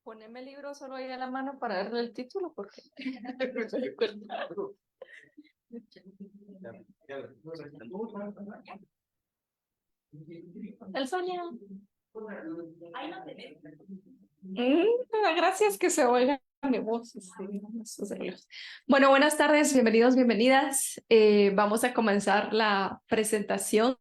Poneme el libro solo ahí a la mano para darle el título, porque el Sonia. Gracias que se oiga mi voz. Bueno, buenas tardes, bienvenidos, bienvenidas. Vamos a comenzar la presentación.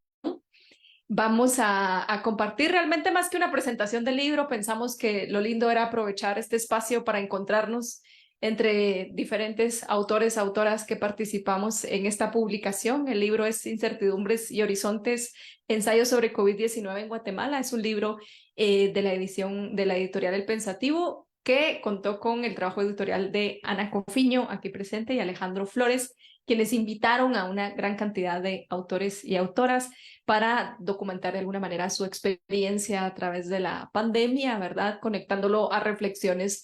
Vamos a compartir realmente más que una presentación del libro. Pensamos que lo lindo era aprovechar este espacio para encontrarnos entre diferentes autores, autoras que participamos en esta publicación. El libro es Incertidumbres y Horizontes, ensayos sobre COVID-19 en Guatemala. Es un libro de la edición de la editorial El Pensativo, que contó con el trabajo editorial de Ana Cofiño, aquí presente, y Alejandro Flores, quienes invitaron a una gran cantidad de autores y autoras para documentar de alguna manera su experiencia a través de la pandemia, ¿verdad? Conectándolo a reflexiones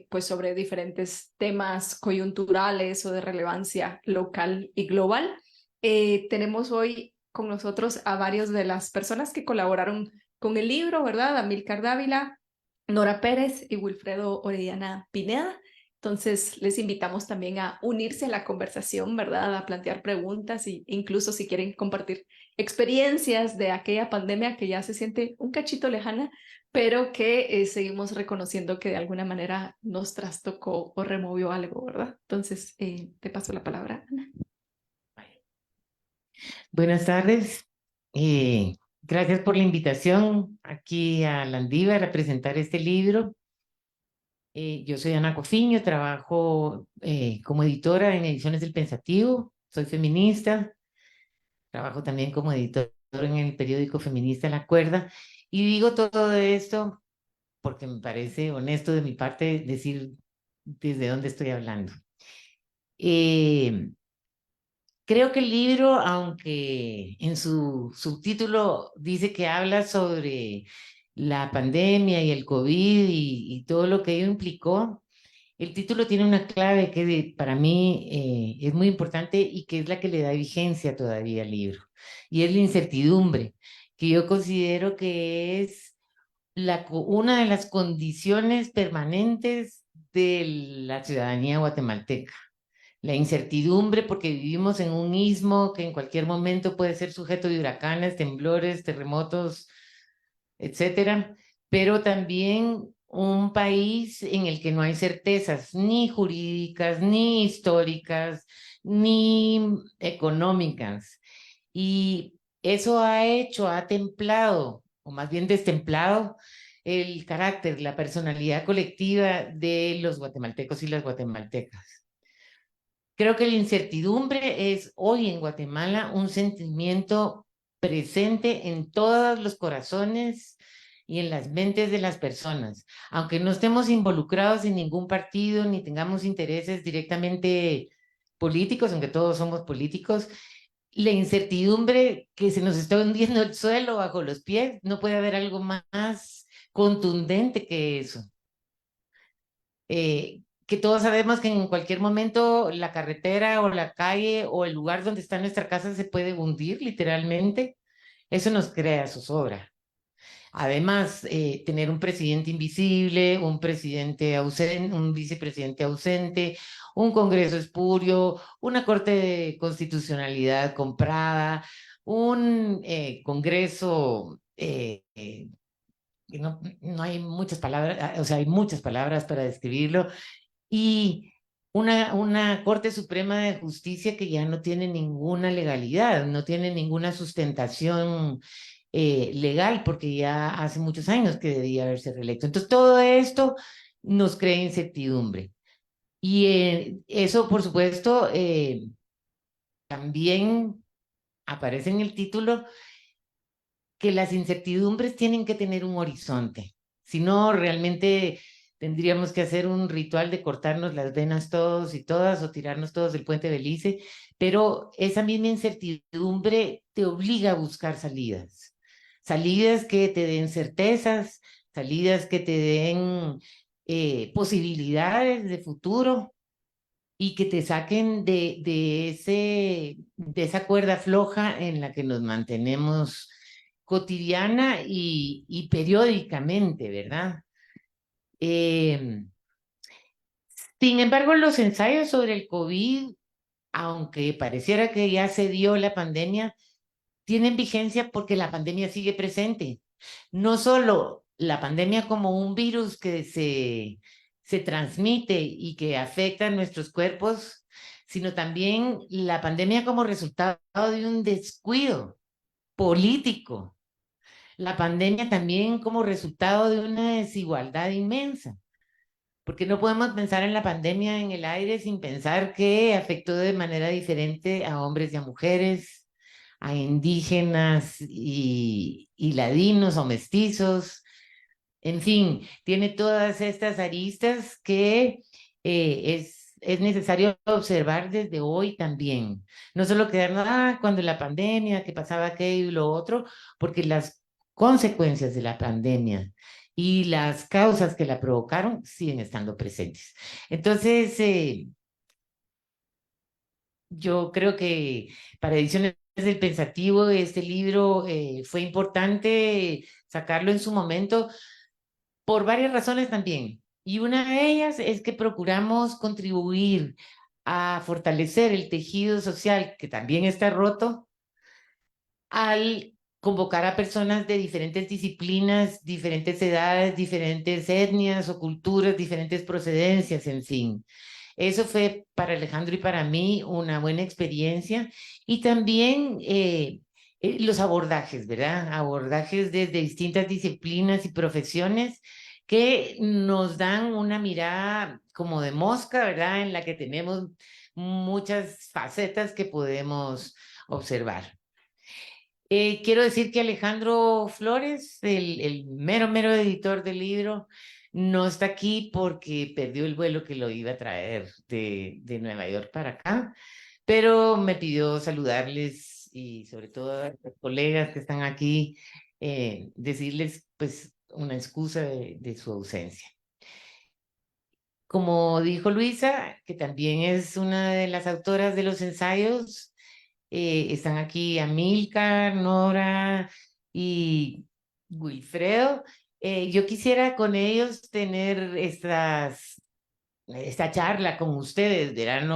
pues sobre diferentes temas coyunturales o de relevancia local y global. Tenemos hoy con nosotros a varios de las personas que colaboraron con el libro, ¿verdad? Amílcar Dávila, Nora Pérez y Wilfredo Orellana Pineda. Entonces, les invitamos también a unirse a la conversación, ¿verdad? A plantear preguntas e incluso si quieren compartir experiencias de aquella pandemia que ya se siente un cachito lejana, pero que seguimos reconociendo que de alguna manera nos trastocó o removió algo, ¿verdad? Entonces, te paso la palabra, Ana. Buenas tardes. Gracias por la invitación aquí a Landívar a presentar este libro. Yo soy Ana Cofiño, trabajo como editora en Ediciones del Pensativo, soy feminista, trabajo también como editor en el periódico feminista La Cuerda, y digo todo esto porque me parece honesto de mi parte decir desde dónde estoy hablando. Creo que el libro, aunque en su subtítulo dice que habla sobre la pandemia y el COVID y todo lo que ello implicó, el título tiene una clave que para mí es muy importante y que es la que le da vigencia todavía al libro. Y es la incertidumbre, que yo considero que es una de las condiciones permanentes de la ciudadanía guatemalteca. La incertidumbre porque vivimos en un istmo que en cualquier momento puede ser sujeto de huracanes, temblores, terremotos, etcétera, pero también un país en el que no hay certezas ni jurídicas, ni históricas, ni económicas. Y eso ha templado, o más bien destemplado, el carácter, la personalidad colectiva de los guatemaltecos y las guatemaltecas. Creo que la incertidumbre es hoy en Guatemala un sentimiento presente en todos los corazones y en las mentes de las personas. Aunque no estemos involucrados en ningún partido ni tengamos intereses directamente políticos, aunque todos somos políticos, la incertidumbre que se nos está hundiendo el suelo bajo los pies, no puede haber algo más contundente que eso. Que todos sabemos que en cualquier momento la carretera o la calle o el lugar donde está nuestra casa se puede hundir literalmente. Eso nos crea zozobra. Además, tener un presidente invisible, un presidente ausente, un vicepresidente ausente, un Congreso espurio, una Corte de Constitucionalidad comprada, un Congreso que no hay muchas palabras, o sea, hay muchas palabras para describirlo, y una Corte Suprema de Justicia que ya no tiene ninguna legalidad, no tiene ninguna sustentación legal, porque ya hace muchos años que debía haberse reelecto. Entonces, todo esto nos crea incertidumbre. Y eso, por supuesto, también aparece en el título que las incertidumbres tienen que tener un horizonte. Si no, realmente tendríamos que hacer un ritual de cortarnos las venas todos y todas o tirarnos todos del puente Belice, pero esa misma incertidumbre te obliga a buscar salidas. Salidas que te den certezas, salidas que te den posibilidades de futuro y que te saquen de esa cuerda floja en la que nos mantenemos cotidiana y periódicamente, ¿verdad? Sin embargo, los ensayos sobre el COVID, aunque pareciera que ya se dio la pandemia, tienen vigencia porque la pandemia sigue presente. No solo la pandemia como un virus que se transmite y que afecta a nuestros cuerpos, sino también la pandemia como resultado de un descuido político. La pandemia también como resultado de una desigualdad inmensa, porque no podemos pensar en la pandemia en el aire sin pensar que afectó de manera diferente a hombres y a mujeres, a indígenas y ladinos o mestizos. En fin, tiene todas estas aristas que es necesario observar desde hoy también. No solo quedarnos, cuando la pandemia, que pasaba aquello y lo otro, porque las consecuencias de la pandemia y las causas que la provocaron siguen estando presentes. Entonces, yo creo que para Ediciones del Pensativo, este libro fue importante sacarlo en su momento por varias razones también. Y una de ellas es que procuramos contribuir a fortalecer el tejido social que también está roto al convocar a personas de diferentes disciplinas, diferentes edades, diferentes etnias o culturas, diferentes procedencias, en fin. Eso fue para Alejandro y para mí una buena experiencia y también los abordajes, ¿verdad? Abordajes desde distintas disciplinas y profesiones que nos dan una mirada como de mosca, ¿verdad? En la que tenemos muchas facetas que podemos observar. Quiero decir que Alejandro Flores, el mero editor del libro, no está aquí porque perdió el vuelo que lo iba a traer de Nueva York para acá, pero me pidió saludarles y sobre todo a los colegas que están aquí, decirles pues una excusa de su ausencia. Como dijo Luisa, que también es una de las autoras de los ensayos, están aquí Amílcar, Nora y Wilfredo. Yo quisiera con ellos tener esta charla con ustedes, ¿verdad?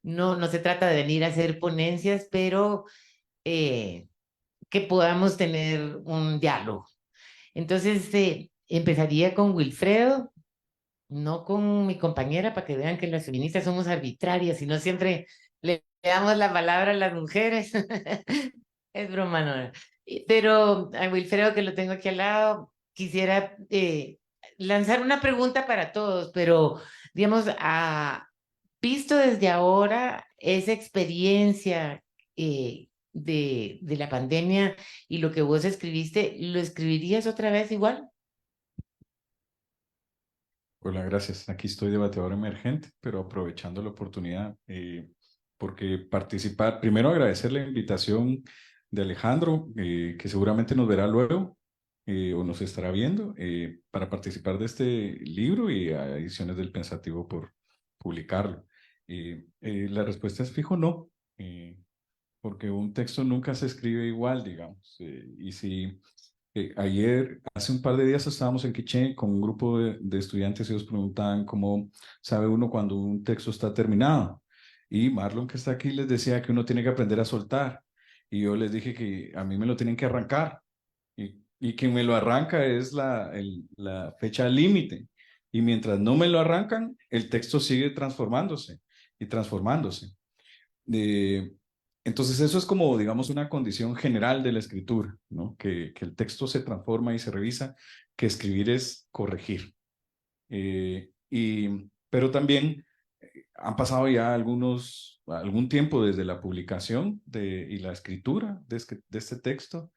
No se trata de venir a hacer ponencias, pero eh, que podamos tener un diálogo. Entonces, empezaría con Wilfredo, no con mi compañera, para que vean que las feministas somos arbitrarias y no siempre le damos la palabra a las mujeres. Es broma, no. Pero a Wilfredo, que lo tengo aquí al lado, quisiera lanzar una pregunta para todos, pero digamos, visto desde ahora esa experiencia de la pandemia y lo que vos escribiste, ¿lo escribirías otra vez igual? Hola, gracias. Aquí estoy de bateador emergente, pero aprovechando la oportunidad, porque participar, primero agradecer la invitación de Alejandro, que seguramente nos verá luego o nos estará viendo, para participar de este libro y a Ediciones del Pensativo por publicarlo. La respuesta es fijo, no, porque un texto nunca se escribe igual, digamos, y si ayer, hace un par de días estábamos en Quiché con un grupo de estudiantes y ellos preguntaban cómo sabe uno cuando un texto está terminado. Y Marlon, que está aquí, les decía que uno tiene que aprender a soltar. Y yo les dije que a mí me lo tienen que arrancar. Y quien me lo arranca es la fecha límite. Y mientras no me lo arrancan, el texto sigue transformándose y transformándose. Eh, entonces eso es como, digamos, una condición general de la escritura, ¿no? Que el texto se transforma y se revisa, que escribir es corregir. Pero también han pasado ya algún tiempo desde la publicación y la escritura de este texto,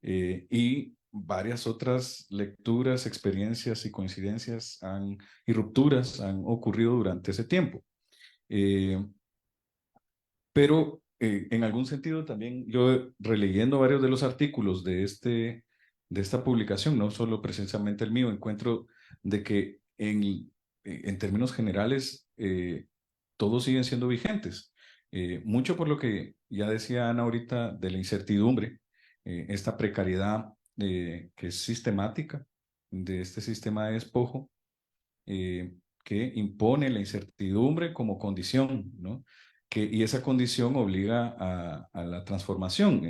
y varias otras lecturas, experiencias y coincidencias y rupturas han ocurrido durante ese tiempo. Eh, pero en algún sentido también yo releyendo varios de los artículos de esta publicación, no solo precisamente el mío, encuentro de que en términos generales todos siguen siendo vigentes. Mucho por lo que ya decía Ana ahorita de la incertidumbre, esta precariedad que es sistemática de este sistema de despojo, que impone la incertidumbre como condición, ¿no? Y esa condición obliga a la transformación.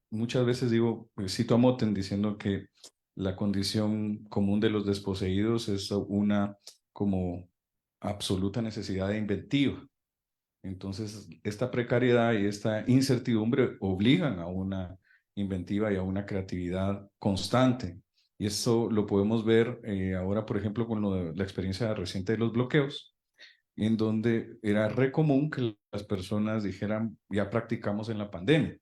Muchas veces digo, cito a Moten diciendo que la condición común de los desposeídos es una como absoluta necesidad de inventiva. Entonces, esta precariedad y esta incertidumbre obligan a una inventiva y a una creatividad constante. Y eso lo podemos ver ahora, por ejemplo, con la experiencia reciente de los bloqueos, en donde era re común que las personas dijeran, ya practicamos en la pandemia.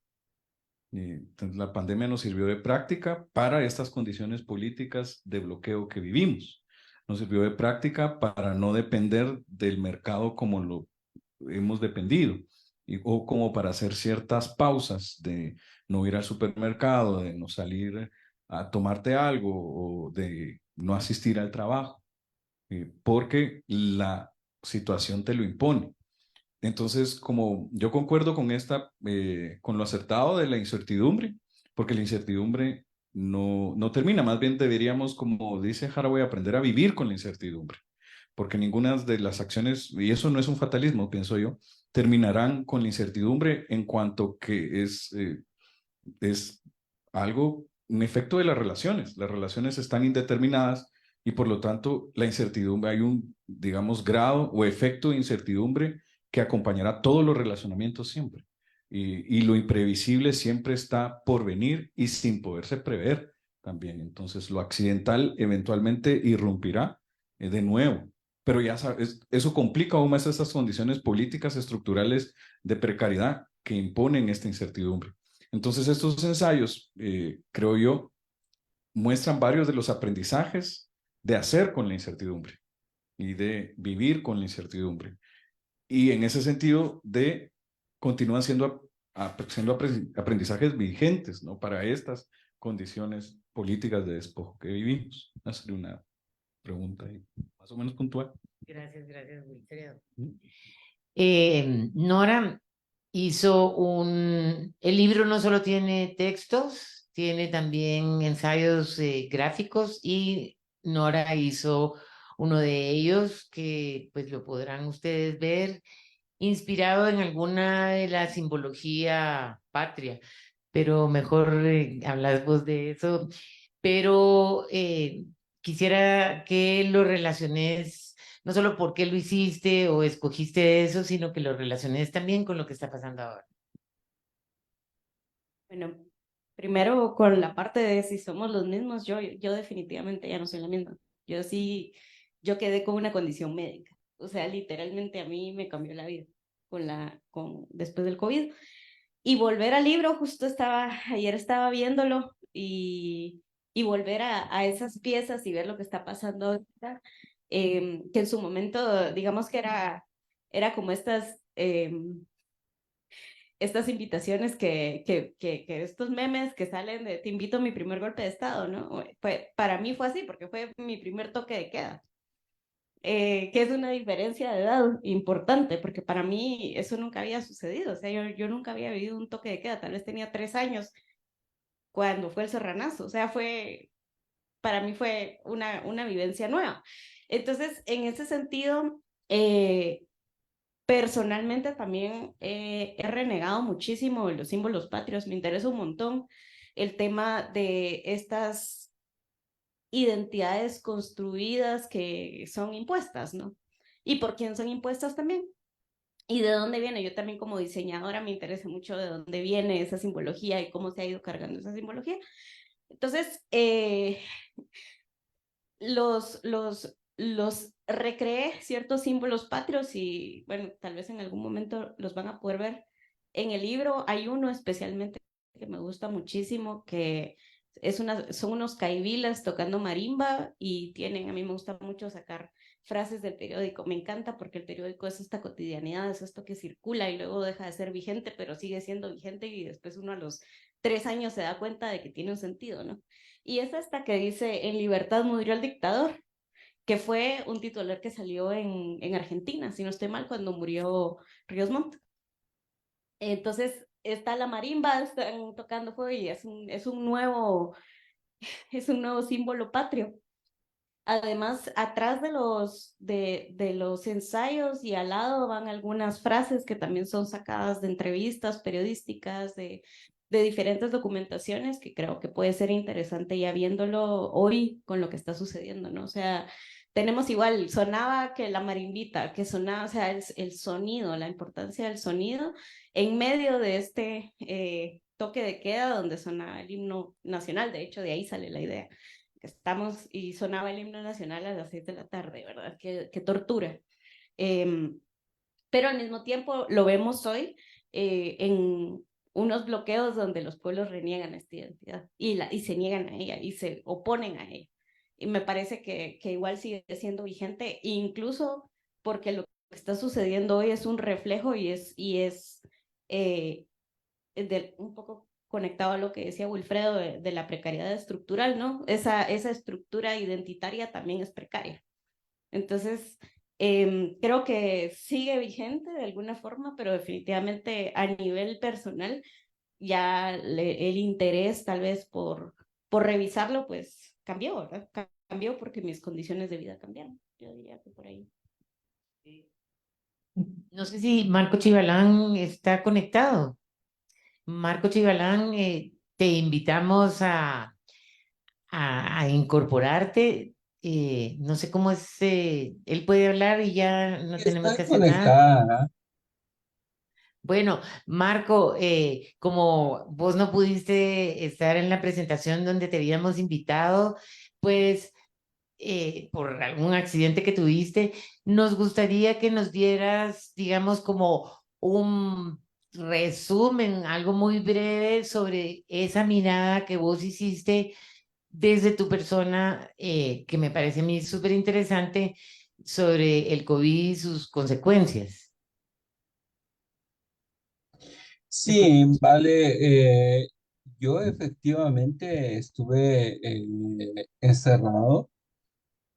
Entonces, la pandemia nos sirvió de práctica para estas condiciones políticas de bloqueo que vivimos. Nos sirvió de práctica para no depender del mercado como lo hemos dependido, o como para hacer ciertas pausas de no ir al supermercado, de no salir a tomarte algo o de no asistir al trabajo, porque la situación te lo impone. Entonces, como yo concuerdo con con lo acertado de la incertidumbre, porque la incertidumbre no termina, más bien deberíamos, como dice Haraway, aprender a vivir con la incertidumbre, porque ninguna de las acciones, y eso no es un fatalismo, pienso yo, terminarán con la incertidumbre en cuanto que es algo, un efecto de las relaciones. Las relaciones están indeterminadas y por lo tanto la incertidumbre, hay un, digamos, grado o efecto de incertidumbre que acompañará todos los relacionamientos siempre. Y lo imprevisible siempre está por venir y sin poderse prever también. Entonces lo accidental eventualmente irrumpirá de nuevo. Pero ya sabes, eso complica aún más esas condiciones políticas estructurales de precariedad que imponen esta incertidumbre. Entonces, estos ensayos, creo yo, muestran varios de los aprendizajes de hacer con la incertidumbre y de vivir con la incertidumbre. Y en ese sentido, continúan siendo aprendizajes vigentes, ¿no? Para estas condiciones políticas de despojo que vivimos. Esa sería una pregunta ahí, más o menos puntual. Gracias, Wilfredo. Nora hizo el libro no solo tiene textos, tiene también ensayos gráficos y Nora hizo uno de ellos que pues lo podrán ustedes ver inspirado en alguna de la simbología patria, pero mejor hablas vos de eso, pero quisiera que lo relaciones, no solo por qué lo hiciste o escogiste eso, sino que lo relaciones también con lo que está pasando ahora. Bueno, primero con la parte de si somos los mismos, yo definitivamente ya no soy la misma. Yo sí, yo quedé con una condición médica. O sea, literalmente a mí me cambió la vida después del COVID. Y volver al libro, ayer estaba viéndolo y volver a esas piezas y ver lo que está pasando ahorita, que en su momento, digamos que era como estas invitaciones que estos memes que salen de te invito a mi primer golpe de estado, ¿no? Para mí fue así, porque fue mi primer toque de queda, que es una diferencia de edad importante, porque para mí eso nunca había sucedido, o sea, yo nunca había vivido un toque de queda, tal vez tenía 3 años cuando fue el Serranazo, o sea, para mí fue una vivencia nueva. Entonces, en ese sentido, personalmente también he renegado muchísimo de los símbolos patrios, me interesa un montón el tema de estas identidades construidas que son impuestas, ¿no? Y por quién son impuestas también. ¿Y de dónde viene? Yo también como diseñadora me interesa mucho de dónde viene esa simbología y cómo se ha ido cargando esa simbología. Entonces, los recreé ciertos símbolos patrios y bueno, tal vez en algún momento los van a poder ver en el libro. Hay uno especialmente que me gusta muchísimo, que son unos caivilas tocando marimba y a mí me gusta mucho sacar frases del periódico. Me encanta porque el periódico es esta cotidianidad, es esto que circula y luego deja de ser vigente, pero sigue siendo vigente y después uno a los 3 años se da cuenta de que tiene un sentido, ¿no? Y es esta que dice, en libertad murió el dictador, que fue un titular que salió en Argentina, si no estoy mal, cuando murió Ríos Montt. Entonces está la marimba, están tocando fuego y es un nuevo símbolo patrio. Además, atrás de los ensayos y al lado van algunas frases que también son sacadas de entrevistas periodísticas, de diferentes documentaciones, que creo que puede ser interesante ya viéndolo hoy con lo que está sucediendo, ¿no? O sea, tenemos igual, sonaba que la marimbita, que sonaba, o sea, el sonido, la importancia del sonido en medio de este toque de queda donde sonaba el himno nacional, de hecho de ahí sale la idea. Estamos y sonaba el himno nacional a las 6 de la tarde, ¿verdad? Qué tortura. Pero al mismo tiempo lo vemos hoy en unos bloqueos donde los pueblos reniegan esta identidad y se niegan a ella y se oponen a ella. Y me parece que igual sigue siendo vigente, incluso porque lo que está sucediendo hoy es un reflejo y es un poco conectado a lo que decía Wilfredo de la precariedad estructural, ¿no? Esa estructura identitaria también es precaria. Entonces, creo que sigue vigente de alguna forma, pero definitivamente a nivel personal, ya el interés tal vez por revisarlo, pues cambió, ¿verdad? Cambió porque mis condiciones de vida cambiaron. Yo diría que por ahí. No sé si Marco Chivalán está conectado. Marco Chivalán, te invitamos a incorporarte. No sé cómo es, él puede hablar y ya no tenemos Está que hacer nada. conectada. Bueno, Marco, como vos no pudiste estar en la presentación donde te habíamos invitado, pues por algún accidente que tuviste, nos gustaría que nos dieras, digamos, como un resumen, algo muy breve sobre esa mirada que vos hiciste desde tu persona, que me parece a mí súper interesante, sobre el COVID y sus consecuencias. Te Sí, escuchamos. vale. Yo efectivamente estuve encerrado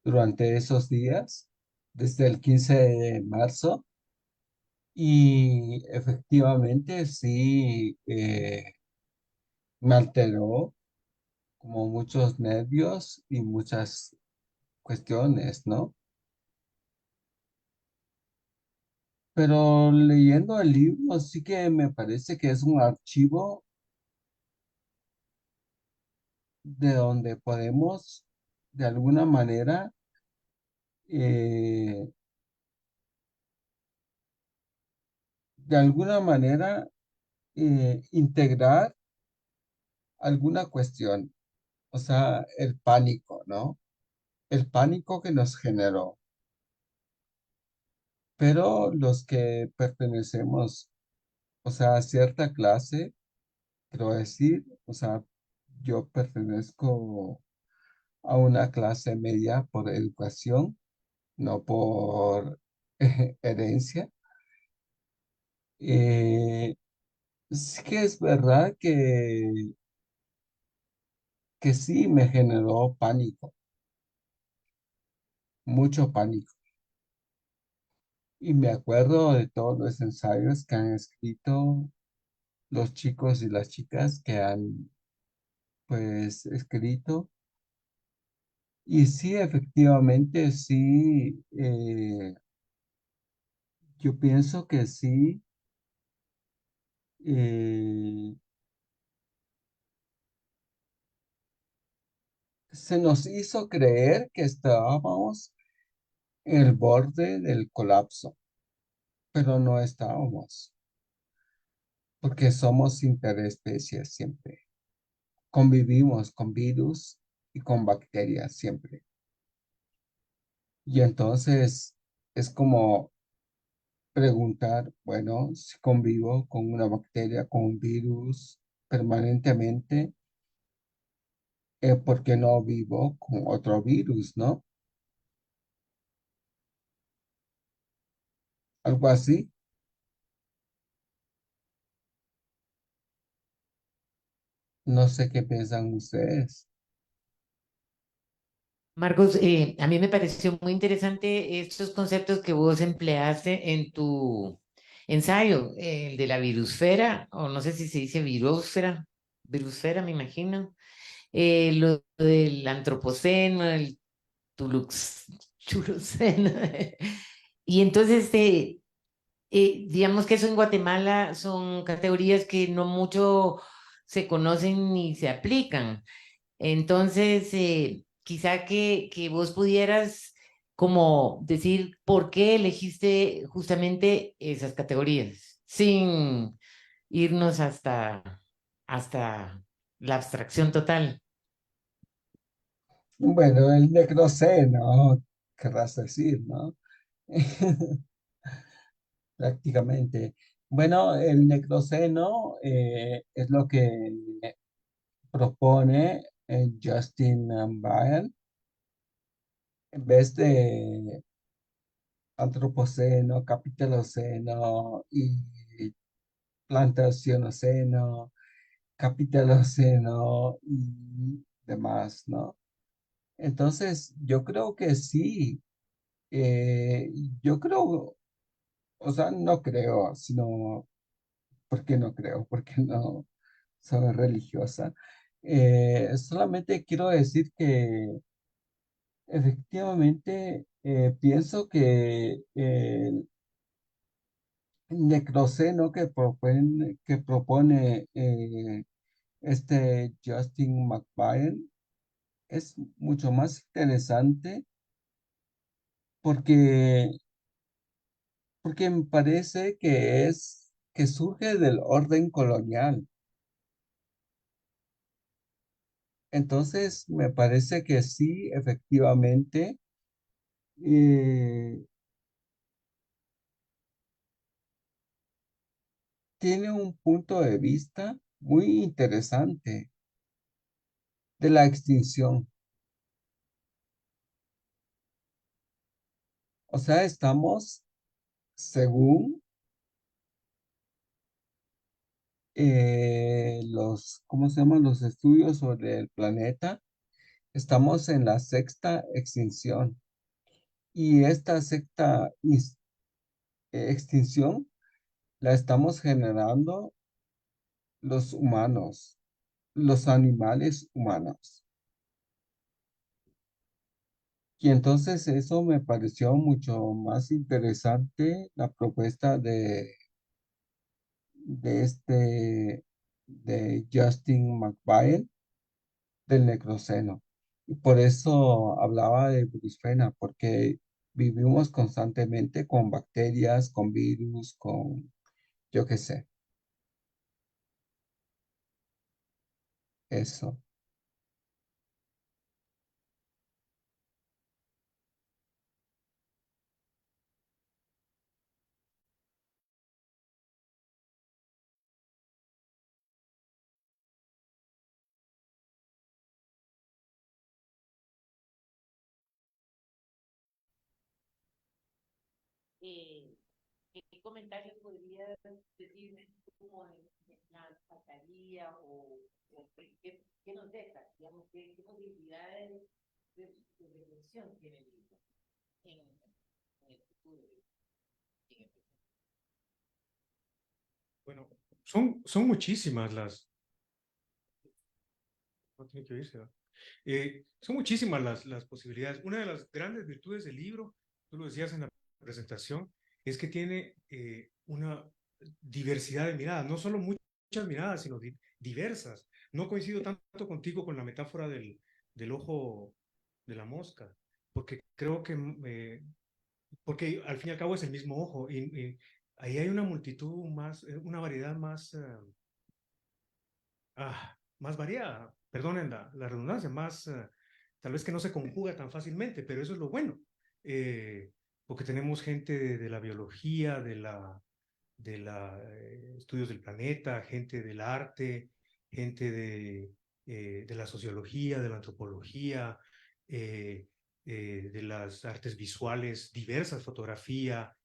durante esos días, desde el 15 de marzo, y efectivamente sí me alteró como muchos nervios y muchas cuestiones, ¿no? Pero leyendo el libro sí que me parece que es un archivo de donde podemos, de alguna manera, eh, integrar alguna cuestión, o sea, el pánico, ¿no? El pánico que nos generó. Pero los que pertenecemos, o sea, a cierta clase, quiero decir, o sea, yo pertenezco a una clase media por educación, no por herencia. Eh, sí que es verdad que sí me generó pánico, mucho pánico. Y me acuerdo de todos los ensayos que han escrito los chicos y las chicas que han, pues, escrito. Y sí, efectivamente, sí, yo pienso que sí, eh, se nos hizo creer que estábamos en el borde del colapso, pero no estábamos, porque somos interespecies siempre. Convivimos con virus y con bacterias siempre. Y entonces es como preguntar, bueno, si convivo con una bacteria, con un virus permanentemente, ¿por qué no vivo con otro virus, no? Algo así. No sé qué piensan ustedes. Marcos, a mí me pareció muy interesante estos conceptos que vos empleaste en tu ensayo, el de la virusfera, o no sé si se dice virusfera me imagino, lo del antropoceno, el Chulucena. Y entonces, digamos que eso en Guatemala son categorías que no mucho se conocen ni se aplican. Entonces, quizá que vos pudieras como decir por qué elegiste justamente esas categorías, sin irnos hasta la abstracción total. Bueno, el necroceno, querrás decir, ¿no? Prácticamente. Bueno, el necroceno es lo que propone Justin Baer en vez de antropoceno, capitaloceno y plantacionoceno, capitaloceno y demás, ¿no? Entonces, yo creo que sí. eh, yo creo, o sea, no creo, sino, ¿por qué no creo? Porque no soy religiosa. Solamente quiero decir que efectivamente pienso que el necroceno que propone este Justin McBrien es mucho más interesante porque, porque me parece que surge del orden colonial. Entonces, me parece que sí, efectivamente, eh, tiene un punto de vista muy interesante de la extinción. O sea, estamos, según ¿cómo se llaman? Los estudios sobre el planeta, estamos en la sexta extinción. Y esta extinción la estamos generando los humanos, los animales humanos. Y entonces eso me pareció mucho más interesante la propuesta de Justin McBride del necroceno. Y por eso hablaba de Brusfena, porque vivimos constantemente con bacterias, con virus, con yo qué sé, eso. ¿Qué comentario podrías decirme como de la alcaldía o qué nos deja, digamos, qué posibilidades de reflexión tiene el libro en el futuro? en el presente? Bueno, son muchísimas no tiene que oírse, ¿verdad? Son muchísimas las posibilidades. Una de las grandes virtudes del libro, tú lo decías en la presentación, es que tiene una diversidad de miradas, no solo muchas miradas, sino diversas. No coincido tanto contigo con la metáfora del ojo de la mosca, porque creo que, porque al fin y al cabo es el mismo ojo, y ahí hay una multitud más, una variedad más, más variada, perdonen la redundancia, más, tal vez que no se conjuga tan fácilmente, pero eso es lo bueno, porque tenemos gente de la biología, de estudios del planeta, gente del arte, gente de la sociología, de la antropología, de las artes visuales diversas, fotografía,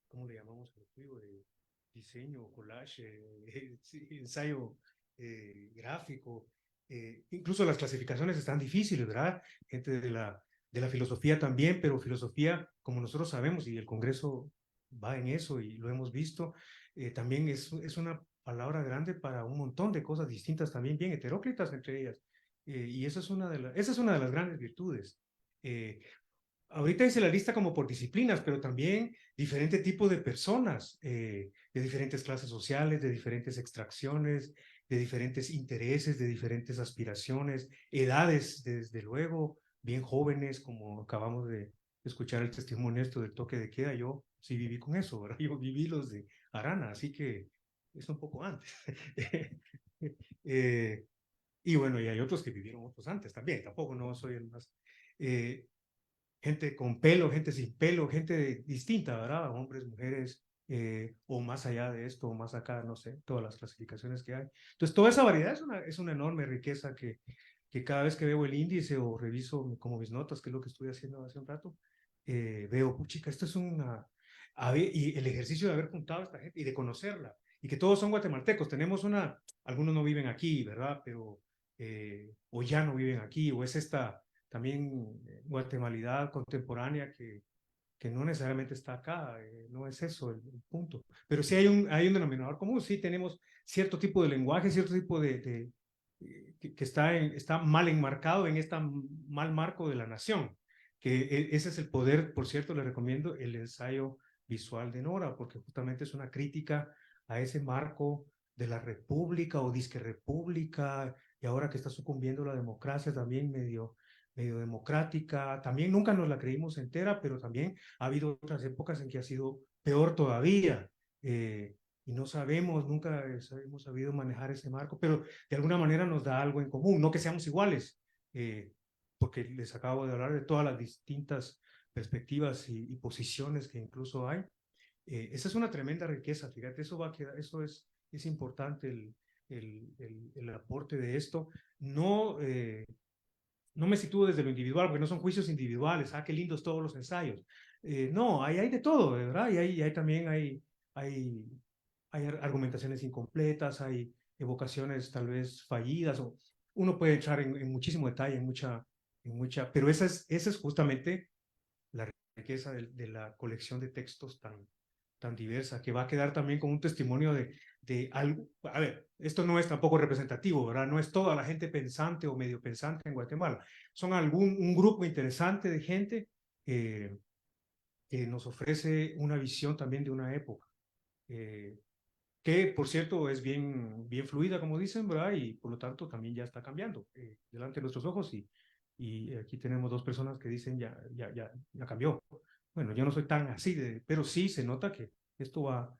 ¿cómo le llamamos al estudio de diseño, collage, sí, ensayo gráfico? Incluso las clasificaciones están difíciles, ¿verdad? Gente de la filosofía también, pero filosofía, como nosotros sabemos, y el Congreso va en eso y lo hemos visto, también es una palabra grande para un montón de cosas distintas, también bien heteróclitas entre ellas. Y esa es una de las grandes virtudes. Ahorita hice la lista como por disciplinas, pero también diferentes tipos de personas, de diferentes clases sociales, de diferentes extracciones, de diferentes intereses, de diferentes aspiraciones, edades, desde luego, bien jóvenes, como acabamos de escuchar el testimonio esto del toque de queda. Yo sí viví con eso, ¿verdad? Yo viví los de Arana, así que es un poco antes. Y bueno, y hay otros que vivieron otros antes también, tampoco no soy el más... gente con pelo, gente sin pelo, gente distinta, ¿verdad? Hombres, mujeres, o más allá de esto, o más acá, no sé, todas las clasificaciones que hay. Entonces, toda esa variedad es una enorme riqueza que cada vez que veo el índice o reviso como mis notas, que es lo que estoy haciendo hace un rato, veo, puchica, esto es una... y el ejercicio de haber juntado a esta gente y de conocerla, y que todos son guatemaltecos. Tenemos una, algunos no viven aquí, ¿verdad? Pero, o ya no viven aquí, o es esta también guatemalidad contemporánea que no necesariamente está acá, no es eso el punto. Pero sí hay un denominador común, sí tenemos cierto tipo de lenguaje, cierto tipo que está mal enmarcado en este mal marco de la nación, que ese es el poder. Por cierto, le recomiendo el ensayo visual de Nora, porque justamente es una crítica a ese marco de la república o disque república, y ahora que está sucumbiendo la democracia también medio democrática, también nunca nos la creímos entera, pero también ha habido otras épocas en que ha sido peor todavía, y no sabemos, nunca hemos sabido manejar ese marco, pero de alguna manera nos da algo en común, no que seamos iguales, porque les acabo de hablar de todas las distintas perspectivas y posiciones que incluso hay. Esa es una tremenda riqueza, fíjate, eso va a quedar, eso es importante el aporte de esto. No, no me sitúo desde lo individual, porque no son juicios individuales, qué lindos todos los ensayos. No, hay de todo, ¿verdad? Y también hay argumentaciones incompletas, hay evocaciones tal vez fallidas, o uno puede entrar en muchísimo detalle, pero esa es justamente la riqueza de la colección de textos tan diversa, que va a quedar también como un testimonio de algo. A ver, esto no es tampoco representativo, ¿verdad? No es toda la gente pensante o medio pensante en Guatemala. Son un grupo interesante de gente que nos ofrece una visión también de una época, que por cierto es bien fluida, como dicen, ¿verdad? Y por lo tanto también ya está cambiando delante de nuestros ojos, y aquí tenemos dos personas que dicen ya cambió. Bueno, yo no soy tan así, pero sí se nota que esto va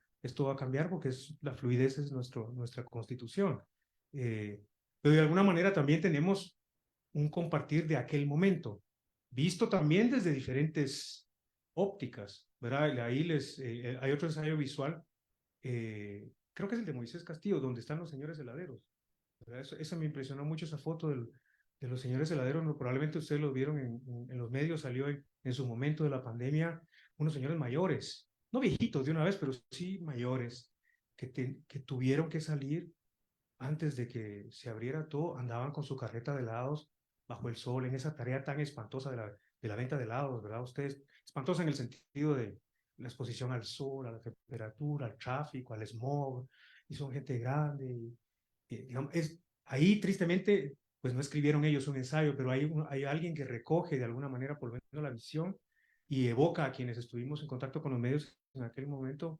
a cambiar, porque la fluidez es nuestra constitución. Pero de alguna manera también tenemos un compartir de aquel momento, visto también desde diferentes ópticas, ¿verdad? Ahí hay otro ensayo visual, creo que es el de Moisés Castillo, donde están los señores heladeros. Eso me impresionó mucho, esa foto de los señores heladeros. No, probablemente ustedes lo vieron en los medios, salió en su momento de la pandemia, unos señores mayores, no viejitos de una vez, pero sí mayores, que tuvieron que salir antes de que se abriera todo, andaban con su carreta de helados bajo el sol, en esa tarea tan espantosa de la venta de helados, ¿verdad? Ustedes, espantosa en el sentido de la exposición al sol, a la temperatura, al tráfico, al smog, y son gente grande, digamos, ahí tristemente, pues no escribieron ellos un ensayo, pero hay alguien que recoge de alguna manera por lo menos la visión y evoca a quienes estuvimos en contacto con los medios en aquel momento,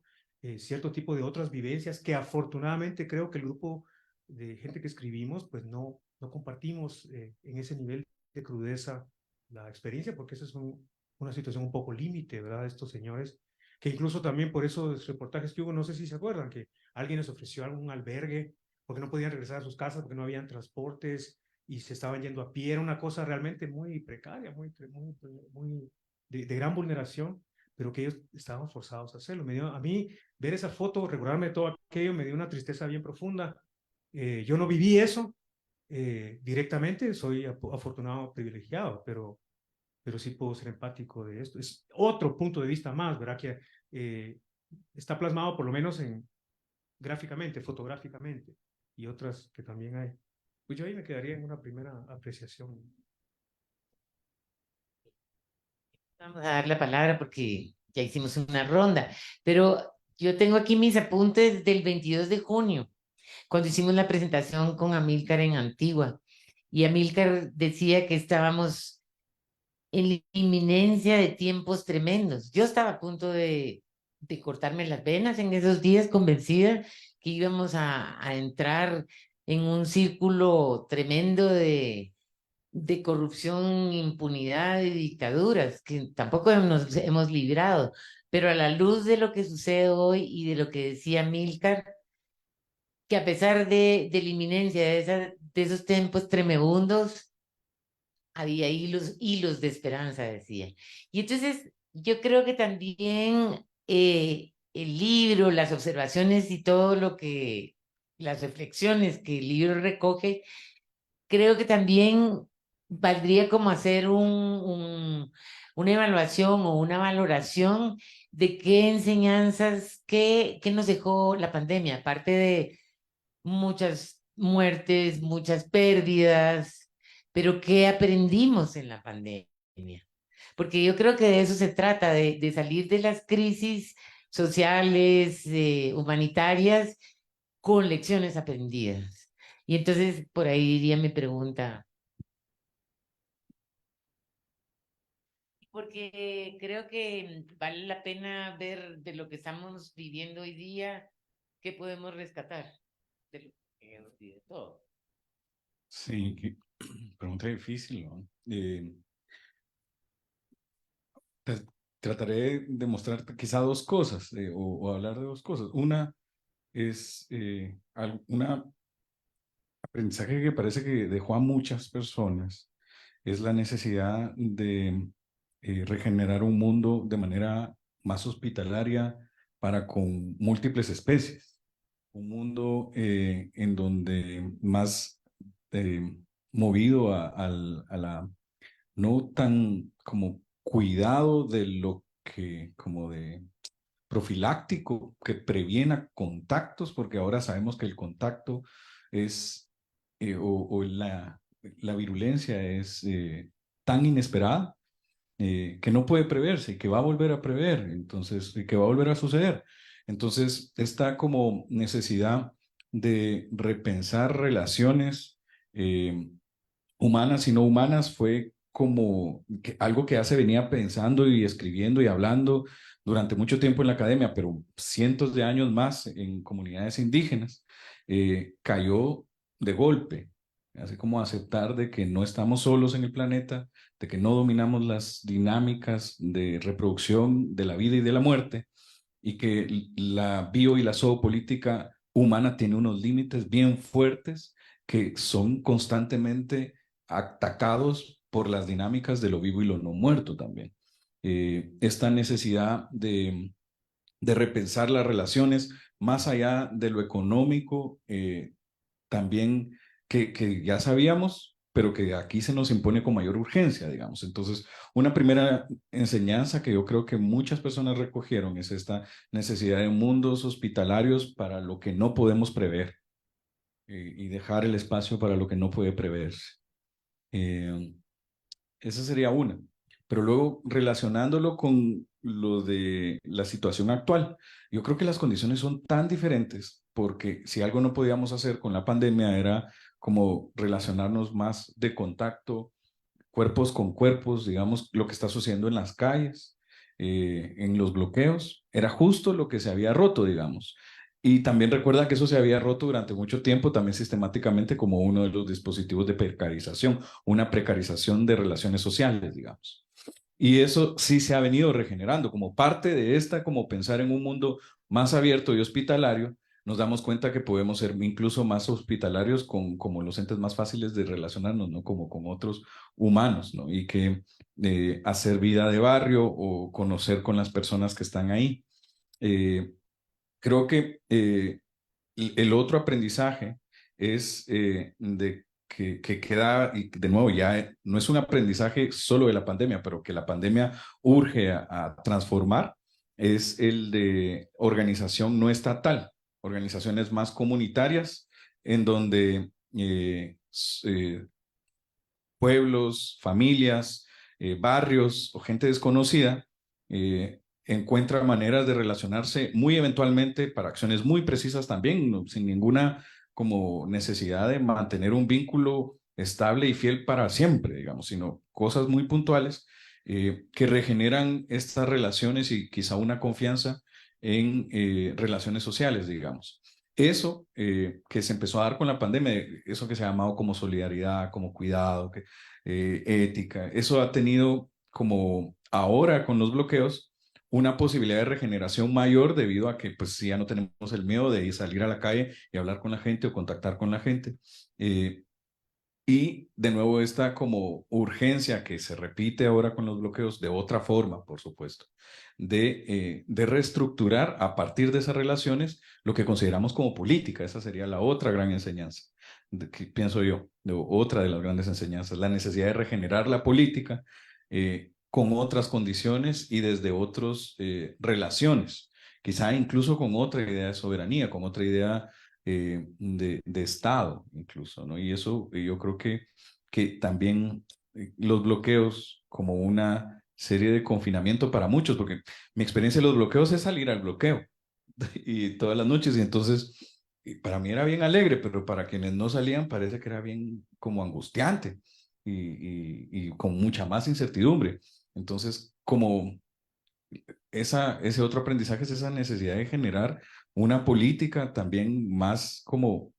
cierto tipo de otras vivencias que afortunadamente creo que el grupo de gente que escribimos, pues no compartimos en ese nivel de crudeza la experiencia, porque esa es una situación un poco límite, ¿verdad? De estos señores, que incluso también por esos reportajes que hubo, no sé si se acuerdan, que alguien les ofreció algún albergue porque no podían regresar a sus casas, porque no habían transportes y se estaban yendo a pie. Era una cosa realmente muy precaria, muy de gran vulneración, pero que ellos estaban forzados a hacerlo. A mí ver esa foto, recordarme de todo aquello, me dio una tristeza bien profunda. Yo no viví eso directamente, soy afortunado, privilegiado, pero sí puedo ser empático de esto. Es otro punto de vista más, ¿verdad? Que está plasmado por lo menos gráficamente, fotográficamente, y otras que también hay. Pues yo ahí me quedaría en una primera apreciación. Vamos a dar la palabra porque ya hicimos una ronda, pero yo tengo aquí mis apuntes del 22 de junio, cuando hicimos la presentación con Amílcar en Antigua. y Amílcar decía que estábamos en la inminencia de tiempos tremendos. Yo estaba a punto de cortarme las venas en esos días, convencida que íbamos a entrar en un círculo tremendo de corrupción, impunidad y dictaduras, que tampoco nos hemos librado. Pero a la luz de lo que sucede hoy y de lo que decía Amílcar, que a pesar de la inminencia de esos tiempos tremebundos, había hilos de esperanza, decía. Y entonces yo creo que también el libro, las observaciones y todo lo que, las reflexiones que el libro recoge, creo que también valdría como hacer una evaluación o una valoración de qué enseñanzas, qué nos dejó la pandemia, aparte de muchas muertes, muchas pérdidas, pero ¿qué aprendimos en la pandemia? Porque yo creo que de eso se trata, de salir de las crisis sociales, humanitarias, con lecciones aprendidas. Y entonces por ahí iría mi pregunta, porque creo que vale la pena ver de lo que estamos viviendo hoy día, qué podemos rescatar de lo que hemos vivido todo. Sí, pregunta difícil, ¿no? Te- Trataré de mostrar quizá dos cosas, o hablar de dos cosas. Una es una aprendizaje que parece que dejó a muchas personas, es la necesidad de regenerar un mundo de manera más hospitalaria para con múltiples especies. Un mundo en donde más movido a la no tan como cuidado de lo que, como de profiláctico, que previena contactos, porque ahora sabemos que el contacto es, o la virulencia es tan inesperada que no puede preverse y que va a volver a prever, entonces, y que va a volver a suceder. Entonces, esta como necesidad de repensar relaciones humanas y no humanas fue como algo que ya se venía pensando y escribiendo y hablando durante mucho tiempo en la academia, pero cientos de años más en comunidades indígenas, cayó de golpe, así como aceptar de que no estamos solos en el planeta, de que no dominamos las dinámicas de reproducción de la vida y de la muerte, y que la bio y la zoopolítica humana tiene unos límites bien fuertes que son constantemente atacados por las dinámicas de lo vivo y lo no muerto también. Esta necesidad de repensar las relaciones más allá de lo económico, también que ya sabíamos, pero que aquí se nos impone con mayor urgencia, digamos. Entonces, una primera enseñanza que yo creo que muchas personas recogieron es esta necesidad de mundos hospitalarios para lo que no podemos prever, y dejar el espacio para lo que no puede preverse. Eh, Esa sería una. Pero luego, relacionándolo con lo de la situación actual, yo creo que las condiciones son tan diferentes porque si algo no podíamos hacer con la pandemia era como relacionarnos más de contacto, cuerpos con cuerpos, digamos, lo que está sucediendo en las calles, en los bloqueos, era justo lo que se había roto, digamos. Y también recuerda que eso se había roto durante mucho tiempo, también sistemáticamente como uno de los dispositivos de precarización, una precarización de relaciones sociales, digamos. Y eso sí se ha venido regenerando como parte de esta, como pensar en un mundo más abierto y hospitalario. Nos damos cuenta que podemos ser incluso más hospitalarios con como los entes más fáciles de relacionarnos, ¿no? Como con otros humanos, ¿no? Y que hacer vida de barrio o conocer con las personas que están ahí. Eh, Creo que el otro aprendizaje es de que queda, y de nuevo, ya no es un aprendizaje solo de la pandemia, pero que la pandemia urge a transformar, es el de organización no estatal, organizaciones más comunitarias, en donde pueblos, familias, barrios o gente desconocida encuentra maneras de relacionarse muy eventualmente para acciones muy precisas también, sin ninguna como necesidad de mantener un vínculo estable y fiel para siempre, digamos, sino cosas muy puntuales que regeneran estas relaciones y quizá una confianza en relaciones sociales, digamos. Eso que se empezó a dar con la pandemia, eso que se ha llamado como solidaridad, como cuidado, ética, eso ha tenido como ahora con los bloqueos una posibilidad de regeneración mayor debido a que pues ya no tenemos el miedo de salir a la calle y hablar con la gente o contactar con la gente. Y de nuevo esta como urgencia que se repite ahora con los bloqueos de otra forma, por supuesto, de reestructurar a partir de esas relaciones lo que consideramos como política. Esa sería la otra gran enseñanza, que pienso yo, otra de las grandes enseñanzas, la necesidad de regenerar la política con otras condiciones y desde otras relaciones, quizá incluso con otra idea de soberanía, con otra idea de Estado incluso, ¿no? Y eso yo creo que también los bloqueos como una serie de confinamiento para muchos, porque mi experiencia de los bloqueos es salir al bloqueo y todas las noches y entonces para mí era bien alegre, pero para quienes no salían parece que era bien como angustiante y con mucha más incertidumbre. Entonces, como ese otro aprendizaje es esa necesidad de generar una política también más como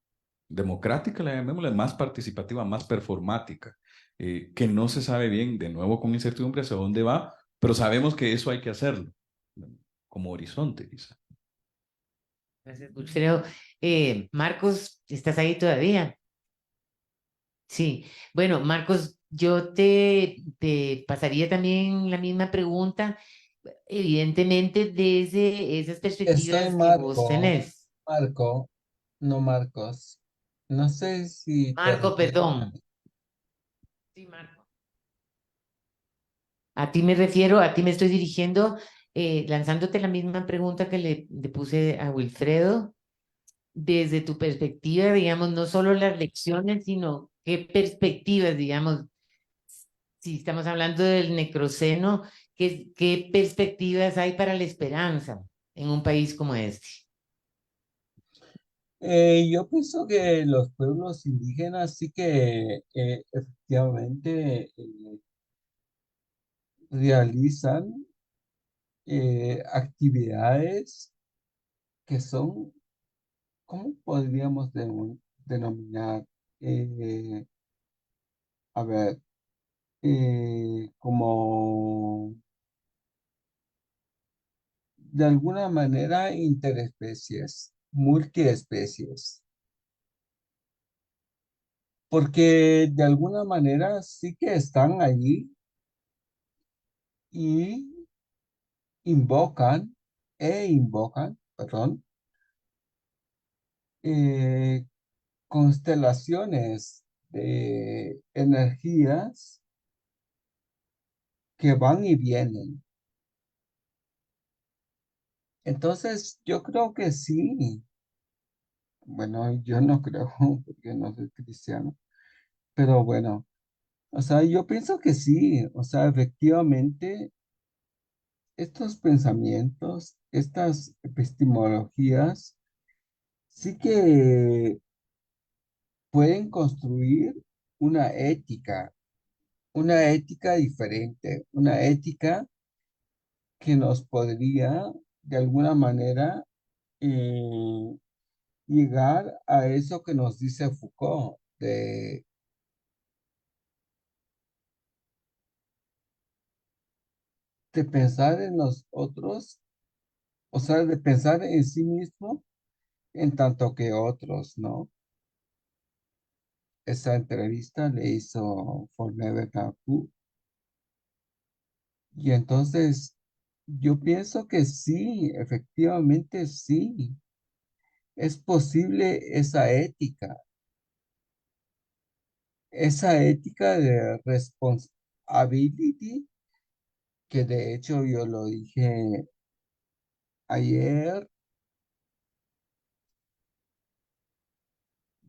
democrática, la llamémosla, más participativa, más performática, que no se sabe bien, de nuevo con incertidumbre, hacia dónde va, pero sabemos que eso hay que hacerlo, como horizonte quizá. Gracias, Wilfredo. Marcos, ¿estás ahí todavía? Sí. Bueno, Marcos, yo te pasaría también la misma pregunta, evidentemente desde esas Estoy perspectivas que vos Marco, tenés. Marco, no Marcos. No sé si te Marco, refieres a perdón. mí. Sí, Marco. A ti me refiero, a ti me estoy dirigiendo, lanzándote la misma pregunta que le puse a Wilfredo, desde tu perspectiva, digamos, no solo las lecciones, sino qué perspectivas, digamos, si estamos hablando del necroceno, qué perspectivas hay para la esperanza en un país como este. Yo pienso que los pueblos indígenas sí que efectivamente realizan actividades que son, ¿cómo podríamos denominar? Eh, a ver, como de alguna manera interespecies, multiespecies, porque de alguna manera sí que están allí y invocan, perdón, eh, constelaciones de energías que van y vienen. Entonces, yo creo que sí. Bueno, yo no creo porque no soy cristiano, pero bueno, o sea, yo pienso que sí, o sea, efectivamente, estos pensamientos, estas epistemologías, sí que pueden construir una ética diferente, una ética que nos podría, de alguna manera, eh, llegar a eso que nos dice Foucault, de pensar en los otros, o sea, de pensar en sí mismo en tanto que otros, ¿no? Esa entrevista le hizo Forné Bernardo. Y entonces, yo pienso que sí, efectivamente sí, es posible esa ética de responsibility, que de hecho yo lo dije ayer,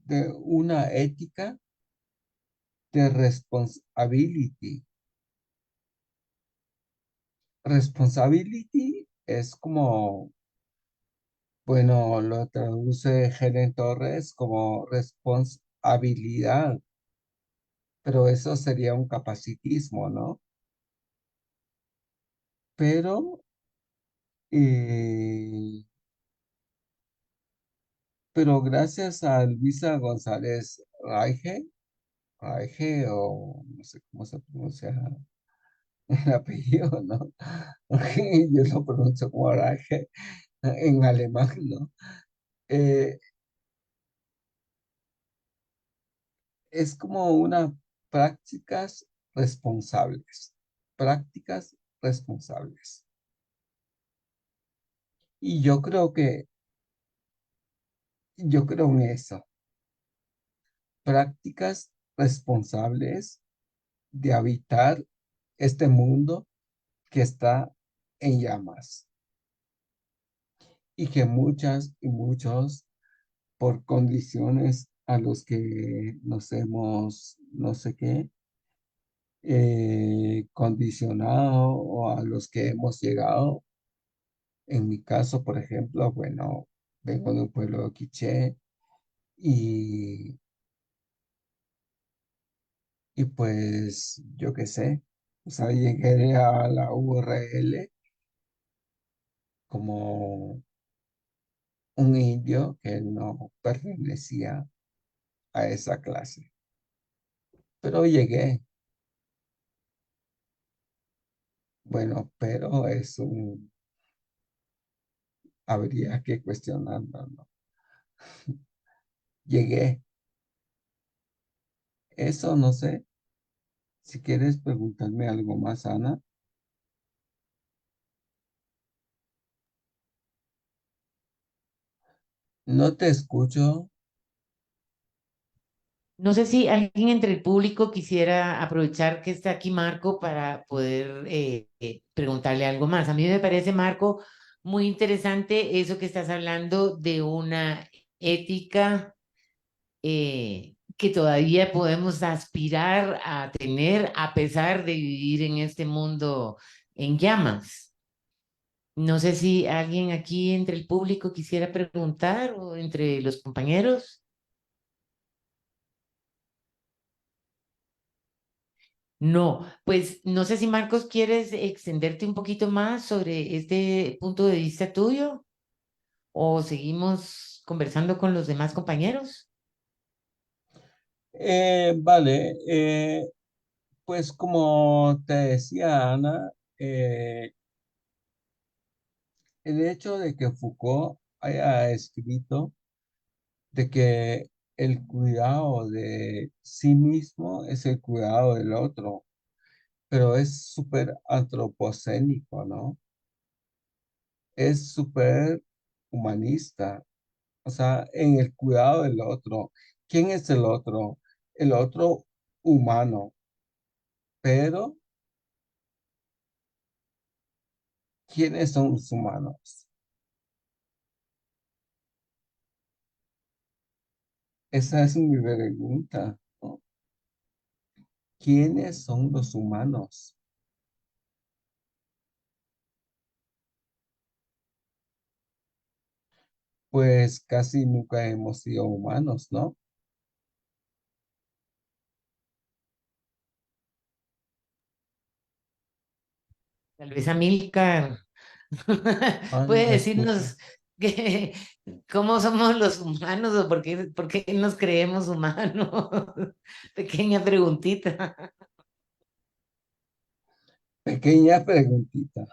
de una ética de responsibility. Responsibility es como, bueno, lo traduce Helen Torres como responsabilidad. pero eso sería un capacitismo, ¿no? Pero, eh, pero gracias a Luisa González Raige, o no sé cómo se pronuncia el apellido, ¿no? Yo lo pronuncio como Raige en alemán, ¿no? Eh, es como una prácticas responsables, prácticas responsables. Y yo creo en eso, prácticas responsables de habitar este mundo que está en llamas y que muchas y muchos por condiciones a los que nos hemos, no sé qué, condicionado o a los que hemos llegado. En mi caso, por ejemplo, bueno, vengo de un pueblo quiché y, y pues yo qué sé, o sea, llegué a la URL como un indio que no pertenecía a esa clase, pero llegué. Bueno, pero habría que cuestionarlo, ¿no? Llegué. Eso no sé. Si quieres preguntarme algo más, Ana. No te escucho. No sé si alguien entre el público quisiera aprovechar que está aquí Marco para poder preguntarle algo más. A mí me parece, Marco, muy interesante eso que estás hablando de una ética que todavía podemos aspirar a tener a pesar de vivir en este mundo en llamas. No sé si alguien aquí entre el público quisiera preguntar o entre los compañeros. No, pues no sé si Marcos quieres extenderte un poquito más sobre este punto de vista tuyo o seguimos conversando con los demás compañeros. Vale, pues como te decía Ana, el hecho de que Foucault haya escrito de que el cuidado de sí mismo es el cuidado del otro, pero es súper antropocénico, ¿no? Es súper humanista, o sea, en el cuidado del otro. ¿Quién es el otro? El otro humano, pero ¿quiénes son los humanos? Esa es mi pregunta, ¿no? ¿Quiénes son los humanos? Pues casi nunca hemos sido humanos, ¿no? Tal vez Amílcar Ay, no puede te escucho. decirnos que, cómo somos los humanos o por qué nos creemos humanos. Pequeña preguntita. Pequeña preguntita.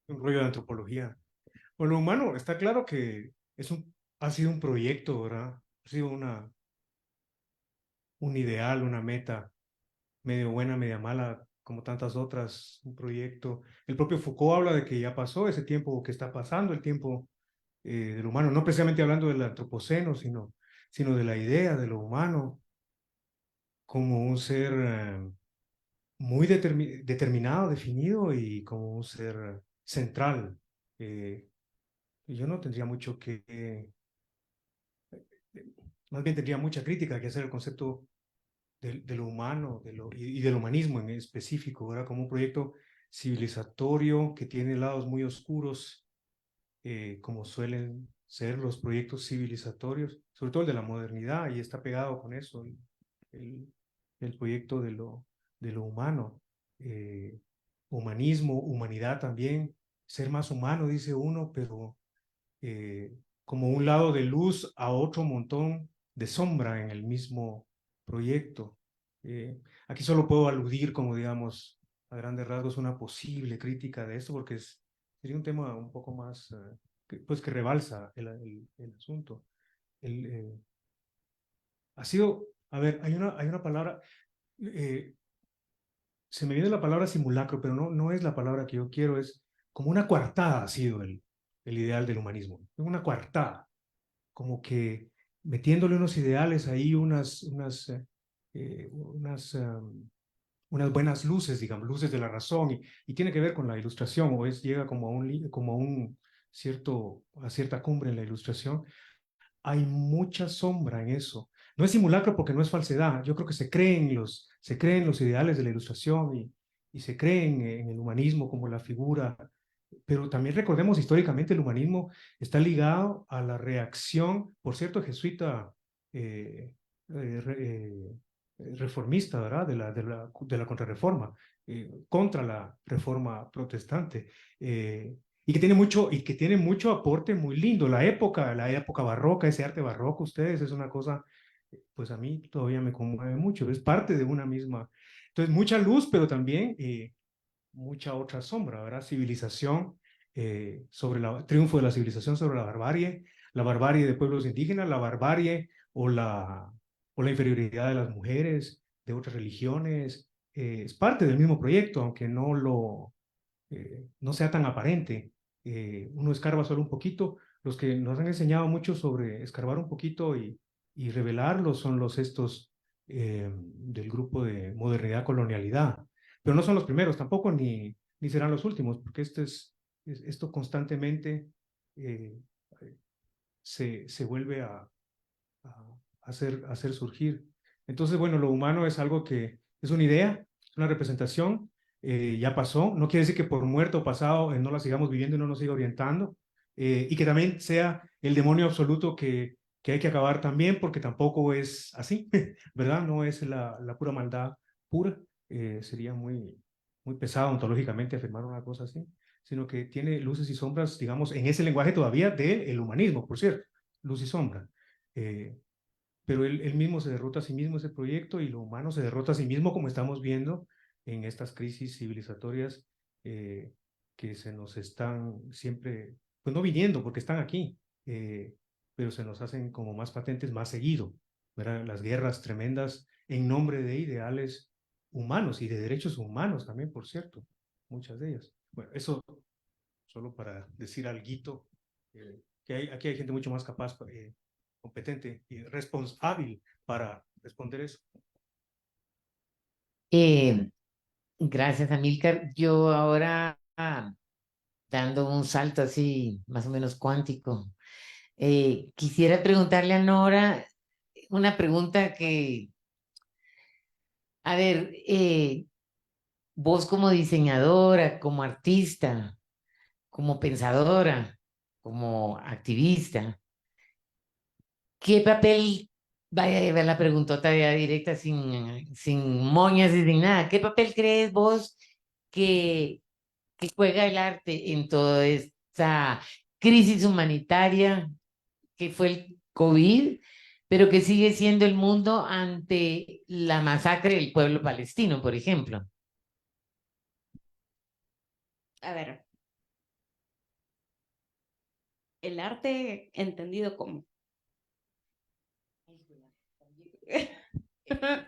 Un rollo de antropología. Bueno, lo humano, está claro que ha sido un proyecto, ¿verdad? Ha sido un ideal, una meta, medio buena, media mala, como tantas otras, un proyecto. El propio Foucault habla de que ya pasó ese tiempo que está pasando, el tiempo del humano, no precisamente hablando del antropoceno, sino de la idea de lo humano como un ser muy determinado, definido y como un ser central. Eh, yo no tendría mucho más bien tendría mucha crítica que hacer el concepto de lo humano y del humanismo en específico, ¿verdad? Como un proyecto civilizatorio que tiene lados muy oscuros, como suelen ser los proyectos civilizatorios, sobre todo el de la modernidad, y está pegado con eso, el proyecto de lo humano, humanismo, humanidad también, ser más humano, dice uno, pero como un lado de luz a otro montón de sombra en el mismo proyecto. Aquí solo puedo aludir, como digamos, a grandes rasgos, una posible crítica de esto, porque sería un tema un poco más, pues que rebalsa el asunto. Ha sido, a ver, hay una palabra, se me viene la palabra simulacro, pero no es la palabra que yo quiero, es como una coartada ha sido el ideal del humanismo, una coartada, como que metiéndole unos ideales ahí, unas buenas luces, digamos, luces de la razón, y tiene que ver con la ilustración, o llega como a cierta cumbre en la ilustración. Hay mucha sombra en eso. No es simulacro porque no es falsedad. Yo creo que se creen los ideales de la ilustración y se creen en el humanismo como la figura. Pero también recordemos históricamente el humanismo está ligado a la reacción, por cierto, jesuita reformista, ¿verdad? De la contrarreforma, contra la reforma protestante. Y que tiene mucho aporte muy lindo. La época barroca, ese arte barroco, ustedes, es una cosa, pues a mí todavía me conmueve mucho. Es parte de una misma. Entonces, mucha luz, pero también mucha otra sombra, ¿verdad? Civilización, triunfo de la civilización sobre la barbarie de pueblos indígenas, la barbarie o la inferioridad de las mujeres, de otras religiones. Es parte del mismo proyecto, aunque no sea tan aparente. Uno escarba solo un poquito. Los que nos han enseñado mucho sobre escarbar un poquito y revelarlo son estos del grupo de modernidad colonialidad. Pero no son los primeros tampoco, ni serán los últimos, porque esto constantemente eh, se vuelve a hacer surgir. Entonces, bueno, lo humano es algo que es una idea, es una representación, ya pasó. No quiere decir que por muerto o pasado no la sigamos viviendo y no nos siga orientando, y que también sea el demonio absoluto que hay que acabar también, porque tampoco es así, ¿verdad? No es la pura maldad pura. Sería muy pesado ontológicamente afirmar una cosa así, sino que tiene luces y sombras, digamos, en ese lenguaje todavía del humanismo, por cierto, luz y sombra. Eh, pero él mismo se derrota a sí mismo ese proyecto, y lo humano se derrota a sí mismo, como estamos viendo en estas crisis civilizatorias que se nos están siempre, pues no viniendo, porque están aquí, pero se nos hacen como más patentes más seguido, ¿verdad? Las guerras tremendas en nombre de ideales humanos y de derechos humanos también, por cierto, muchas de ellas. Bueno, eso solo para decir alguito, aquí hay gente mucho más capaz, competente y responsable para responder eso. Gracias, Amílcar. Yo ahora, dando un salto así, más o menos cuántico, quisiera preguntarle a Nora una pregunta que, a ver, vos como diseñadora, como artista, como pensadora, como activista, ¿qué papel, vaya a ver la preguntota ya directa sin moñas y sin nada, ¿qué papel crees vos que, que juega el arte en toda esta crisis humanitaria que fue el COVID, pero que sigue siendo el mundo ante la masacre del pueblo palestino, por ejemplo? A ver, el arte entendido como.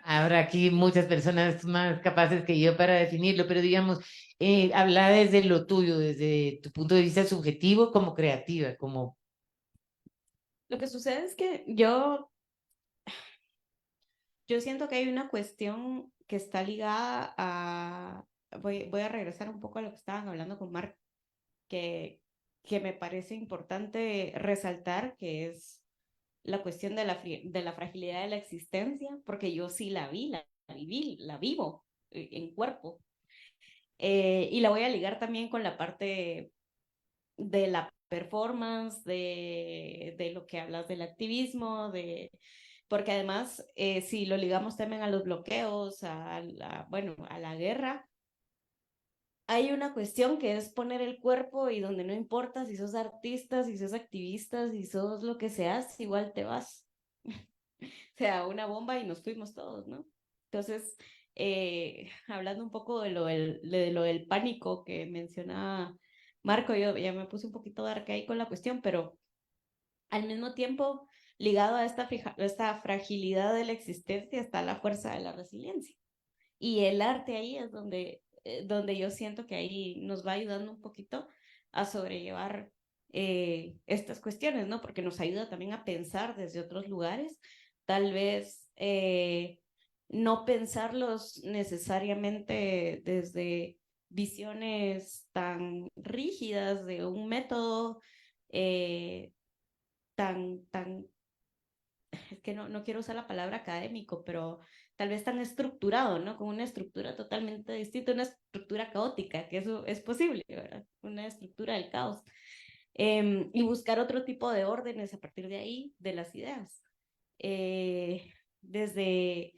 Habrá aquí muchas personas más capaces que yo para definirlo, pero digamos, habla desde lo tuyo, desde tu punto de vista subjetivo como creativa, como... Lo que sucede es que yo siento que hay una cuestión que está ligada a. Voy a regresar un poco a lo que estaban hablando con Marc, que me parece importante resaltar, que es la cuestión de la fragilidad de la existencia, porque yo sí la vi, la viví, la vivo en cuerpo. Y la voy a ligar también con la parte de la performance, de lo que hablas del activismo, porque además, si lo ligamos también a los bloqueos, bueno, a la guerra, hay una cuestión que es poner el cuerpo y donde no importa si sos artista, si sos activista, si sos lo que seas, igual te vas. O sea, una bomba y nos fuimos todos, ¿no? Entonces, hablando un poco de lo del pánico que mencionaba Marco, yo ya me puse un poquito de arca ahí con la cuestión, pero al mismo tiempo, ligado a esta fragilidad de la existencia, está la fuerza de la resiliencia. Y el arte ahí es donde yo siento que ahí nos va ayudando un poquito a sobrellevar estas cuestiones, ¿no? Porque nos ayuda también a pensar desde otros lugares, tal vez no pensarlos necesariamente desde visiones tan rígidas de un método eh, tan, es que no quiero usar la palabra académico, pero tal vez tan estructurado, ¿no? Con una estructura totalmente distinta, una estructura caótica, que eso es posible, ¿verdad? Una estructura del caos. Y buscar otro tipo de órdenes a partir de ahí, de las ideas. Desde,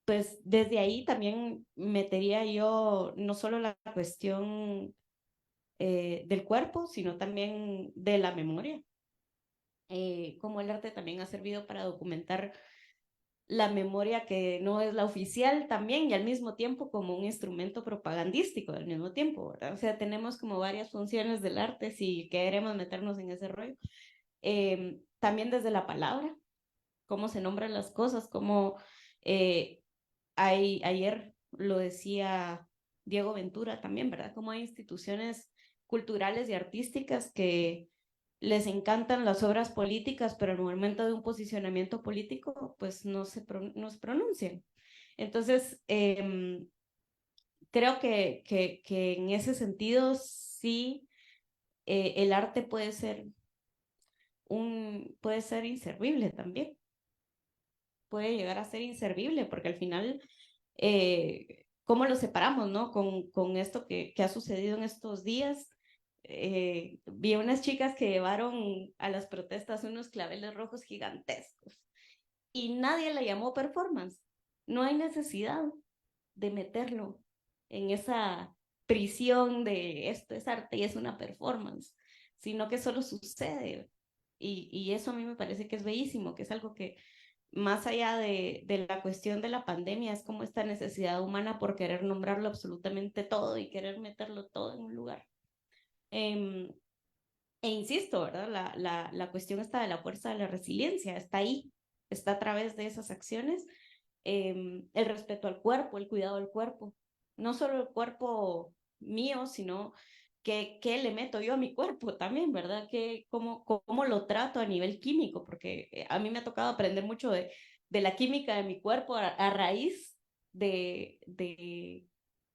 pues desde ahí también metería yo no solo la cuestión del cuerpo, sino también de la memoria. Cómo el arte también ha servido para documentar la memoria que no es la oficial también y al mismo tiempo como un instrumento propagandístico al mismo tiempo, ¿verdad? O sea, tenemos como varias funciones del arte si queremos meternos en ese rollo. También desde la palabra, cómo se nombran las cosas, cómo ayer lo decía Diego Ventura también, ¿verdad? Cómo hay instituciones culturales y artísticas que les encantan las obras políticas, pero en el momento de un posicionamiento político, pues no se pronuncian. Entonces, creo que en ese sentido sí el arte puede ser inservible también. Puede llegar a ser inservible, porque al final, ¿cómo lo separamos, no? Con esto que ha sucedido en estos días. Vi unas chicas que llevaron a las protestas unos claveles rojos gigantescos y nadie la llamó performance. No hay necesidad de meterlo en esa prisión de esto es arte y es una performance, sino que solo sucede. Y eso a mí me parece que es bellísimo, que es algo que más allá de la cuestión de la pandemia, es como esta necesidad humana por querer nombrarlo absolutamente todo y querer meterlo todo en un lugar. E insisto, ¿verdad? La cuestión está de la fuerza de la resiliencia, está ahí, está a través de esas acciones. El respeto al cuerpo, el cuidado del cuerpo, no solo el cuerpo mío, sino qué le meto yo a mi cuerpo también, ¿verdad? Cómo lo trato a nivel químico, porque a mí me ha tocado aprender mucho de la química de mi cuerpo a raíz de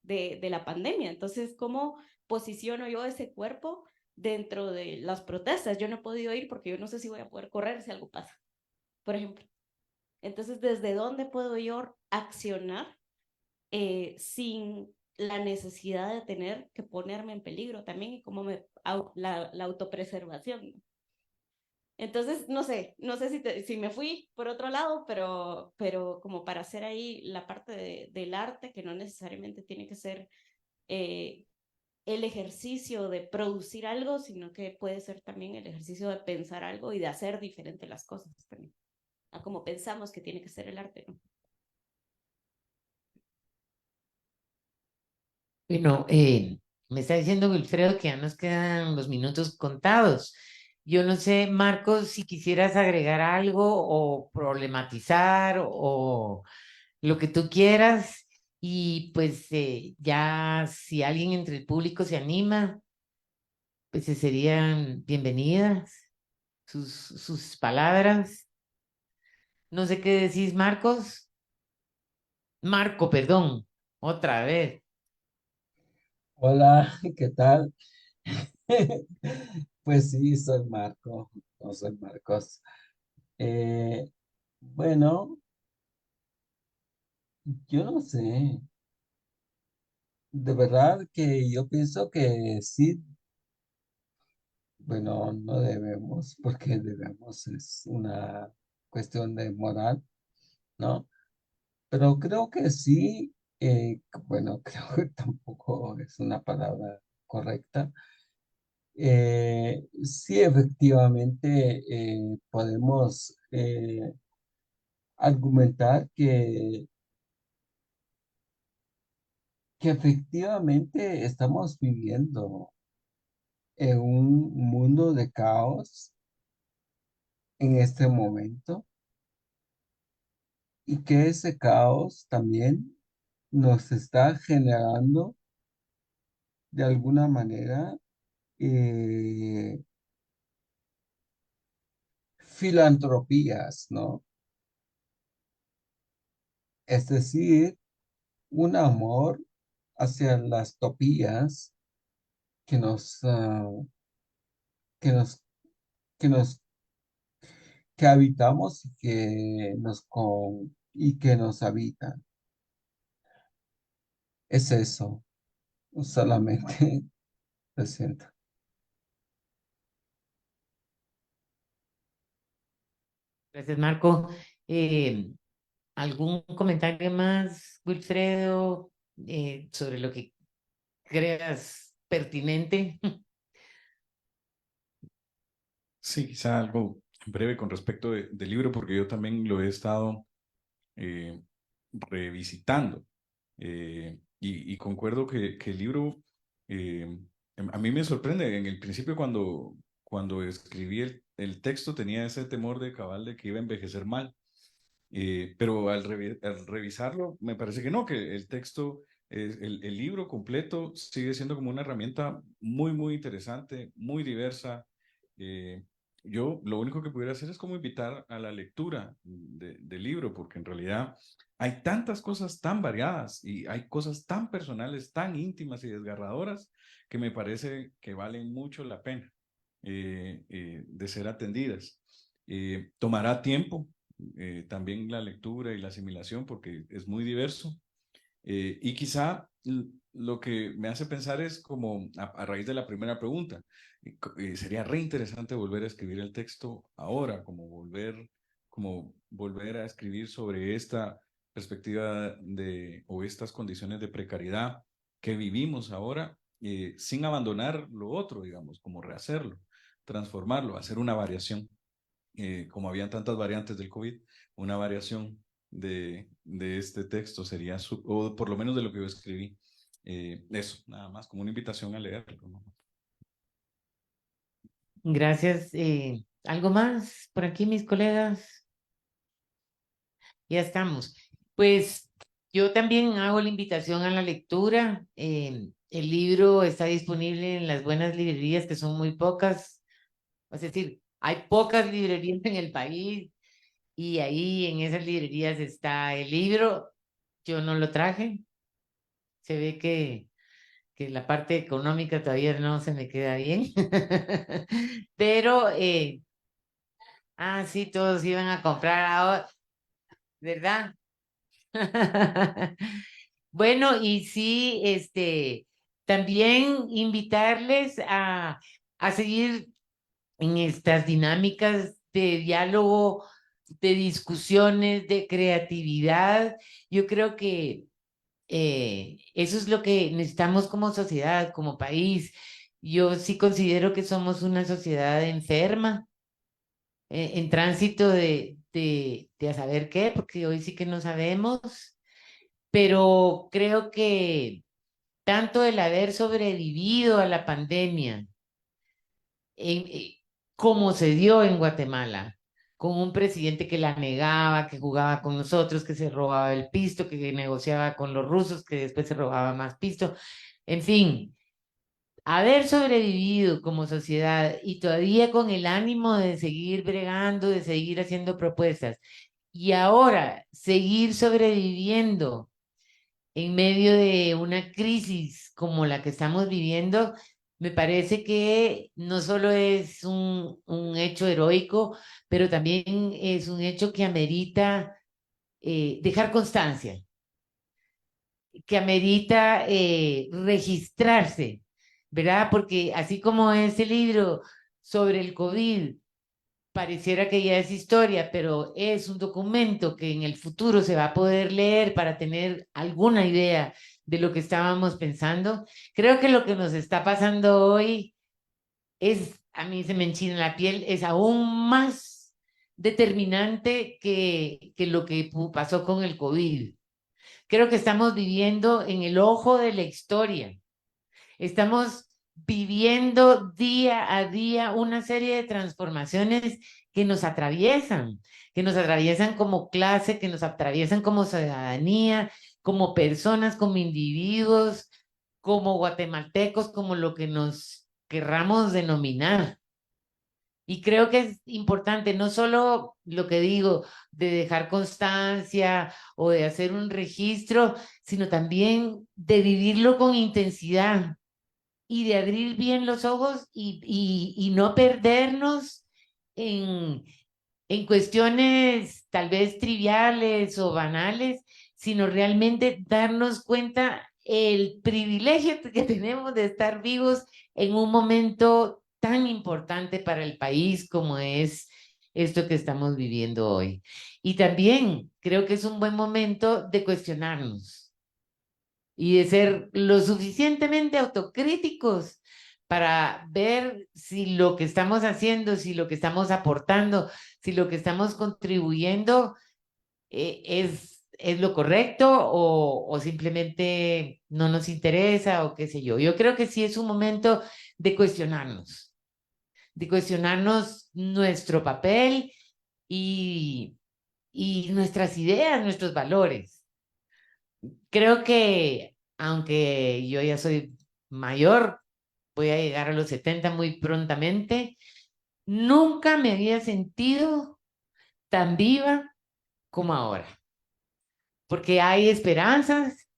la pandemia. Entonces, ¿cómo posiciono yo ese cuerpo dentro de las protestas? Yo no he podido ir porque yo no sé si voy a poder correr si algo pasa, por ejemplo. Entonces, ¿desde dónde puedo yo accionar sin la necesidad de tener que ponerme en peligro también? Y cómo la autopreservación, ¿no? Entonces, no sé si me fui por otro lado, pero como para hacer ahí la parte del arte, que no necesariamente tiene que ser el ejercicio de producir algo, sino que puede ser también el ejercicio de pensar algo y de hacer diferente las cosas también, a como pensamos que tiene que ser el arte, ¿no? Bueno, me está diciendo Wilfredo que ya nos quedan los minutos contados. Yo no sé, Marcos, si quisieras agregar algo o problematizar o lo que tú quieras. Y pues ya si alguien entre el público se anima, pues serían bienvenidas sus palabras. No sé qué decís, Marcos. Marco, perdón, otra vez. Hola, ¿qué tal? Pues sí, soy Marco, no soy Marcos. Eh, bueno, yo no sé. De verdad que yo pienso que sí, Bueno, no debemos, porque debemos es una cuestión de moral, ¿no? Pero creo que sí, bueno, creo que tampoco es una palabra correcta. Sí, efectivamente, podemos argumentar que efectivamente estamos viviendo en un mundo de caos en este momento y que ese caos también nos está generando de alguna manera eh, filantropías, ¿no? Es decir, un amor hacia las topías que nos, que nos, que nos, que habitamos y que nos habitan. Es eso, solamente lo siento. Gracias, Marco. Eh, ¿Algún comentario más, Wilfredo, sobre lo que creas pertinente? Sí, quizá algo breve con respecto del libro, porque yo también lo he estado eh, revisitando. Y concuerdo que el libro, a mí me sorprende. En el principio, cuando escribí el texto, tenía ese temor de cabal de que iba a envejecer mal. Pero al revisarlo, me parece que no, que el texto, el libro completo sigue siendo como una herramienta muy, muy interesante, muy diversa. Eh, yo lo único que pudiera hacer es como invitar a la lectura del libro, porque en realidad hay tantas cosas tan variadas y hay cosas tan personales, tan íntimas y desgarradoras, que me parece que valen mucho la pena de ser atendidas. Tomará tiempo también la lectura y la asimilación porque es muy diverso. Y quizá lo que me hace pensar es como a raíz de la primera pregunta, sería re interesante volver a escribir el texto ahora, como volver a escribir sobre esta perspectiva o estas condiciones de precariedad que vivimos ahora, sin abandonar lo otro, digamos, como rehacerlo, transformarlo, hacer una variación. Como habían tantas variantes del COVID, una variación de este texto sería, o por lo menos de lo que yo escribí. Eso, nada más, como una invitación a leerlo, ¿no? Gracias. ¿Algo más por aquí, mis colegas? Ya estamos. Pues yo también hago la invitación a la lectura. El libro está disponible en las buenas librerías, que son muy pocas. Es decir, hay pocas librerías en el país y ahí en esas librerías está el libro. Yo no lo traje. Se ve que la parte económica todavía no se me queda bien. Pero, sí, todos iban a comprar ahora, ¿verdad? Bueno, y sí, también invitarles a seguir en estas dinámicas de diálogo, de discusiones, de creatividad. Yo creo que eso es lo que necesitamos como sociedad, como país. Yo sí considero que somos una sociedad enferma, en tránsito de a saber qué, porque hoy sí que no sabemos, pero creo que tanto el haber sobrevivido a la pandemia, como se dio en Guatemala, con un presidente que la negaba, que jugaba con nosotros, que se robaba el pisto, que negociaba con los rusos, que después se robaba más pisto, en fin, haber sobrevivido como sociedad y todavía con el ánimo de seguir bregando, de seguir haciendo propuestas, y ahora seguir sobreviviendo en medio de una crisis como la que estamos viviendo, me parece que no solo es un hecho heroico, pero también es un hecho que amerita dejar constancia, que amerita registrarse, ¿verdad? Porque así como ese libro sobre el COVID pareciera que ya es historia, pero es un documento que en el futuro se va a poder leer para tener alguna idea de lo que estábamos pensando. Creo que lo que nos está pasando hoy es, a mí se me enchina la piel, es aún más determinante que lo que pasó con el COVID. Creo que estamos viviendo en el ojo de la historia. Estamos viviendo día a día una serie de transformaciones que nos atraviesan como clase, que nos atraviesan como ciudadanía, como personas, como individuos, como guatemaltecos, como lo que nos querramos denominar. Y creo que es importante no solo lo que digo de dejar constancia o de hacer un registro, sino también de vivirlo con intensidad y de abrir bien los ojos y no perdernos en cuestiones tal vez triviales o banales, sino realmente darnos cuenta el privilegio que tenemos de estar vivos en un momento tan importante para el país como es esto que estamos viviendo hoy. Y también creo que es un buen momento de cuestionarnos y de ser lo suficientemente autocríticos para ver si lo que estamos haciendo, si lo que estamos aportando, si lo que estamos contribuyendo es lo correcto o simplemente no nos interesa o qué sé yo. Yo creo que sí es un momento de cuestionarnos nuestro papel y nuestras ideas, nuestros valores. Creo que aunque yo ya soy mayor, voy a llegar a los 70 muy prontamente, nunca me había sentido tan viva como ahora, porque hay esperanzas,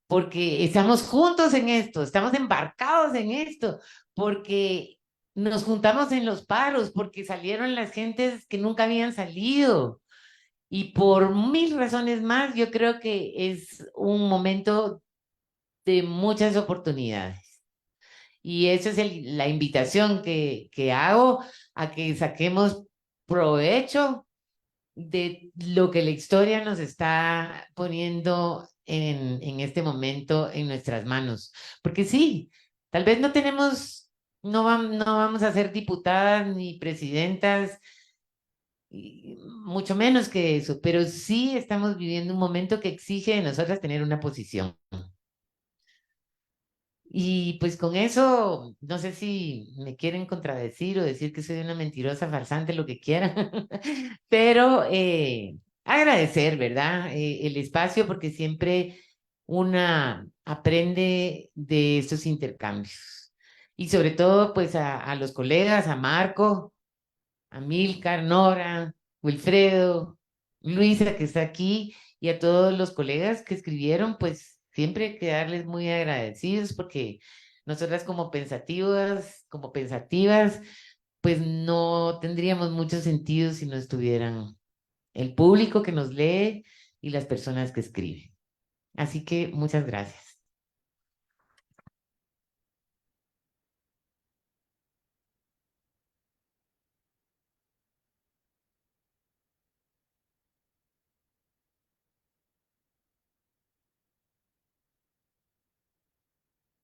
porque estamos juntos en esto, estamos embarcados en esto, porque nos juntamos en los paros, porque salieron las gentes que nunca habían salido. Y por mil razones más, yo creo que es un momento de muchas oportunidades. Y esa es la invitación que hago a que saquemos provecho de lo que la historia nos está poniendo en este momento en nuestras manos. Porque sí, tal vez no tenemos, no vamos a ser diputadas ni presidentas, y mucho menos que eso, pero sí estamos viviendo un momento que exige de nosotras tener una posición. Y pues con eso, no sé si me quieren contradecir o decir que soy una mentirosa, farsante, lo que quieran, pero agradecer, ¿verdad? El espacio porque siempre una aprende de estos intercambios. Y sobre todo, pues a los colegas, a Marco, a Milcar, Nora, Wilfredo, Luisa que está aquí y a todos los colegas que escribieron, pues siempre hay que darles muy agradecidos porque nosotras como pensativas, pues no tendríamos mucho sentido si no estuvieran el público que nos lee y las personas que escriben. Así que muchas gracias.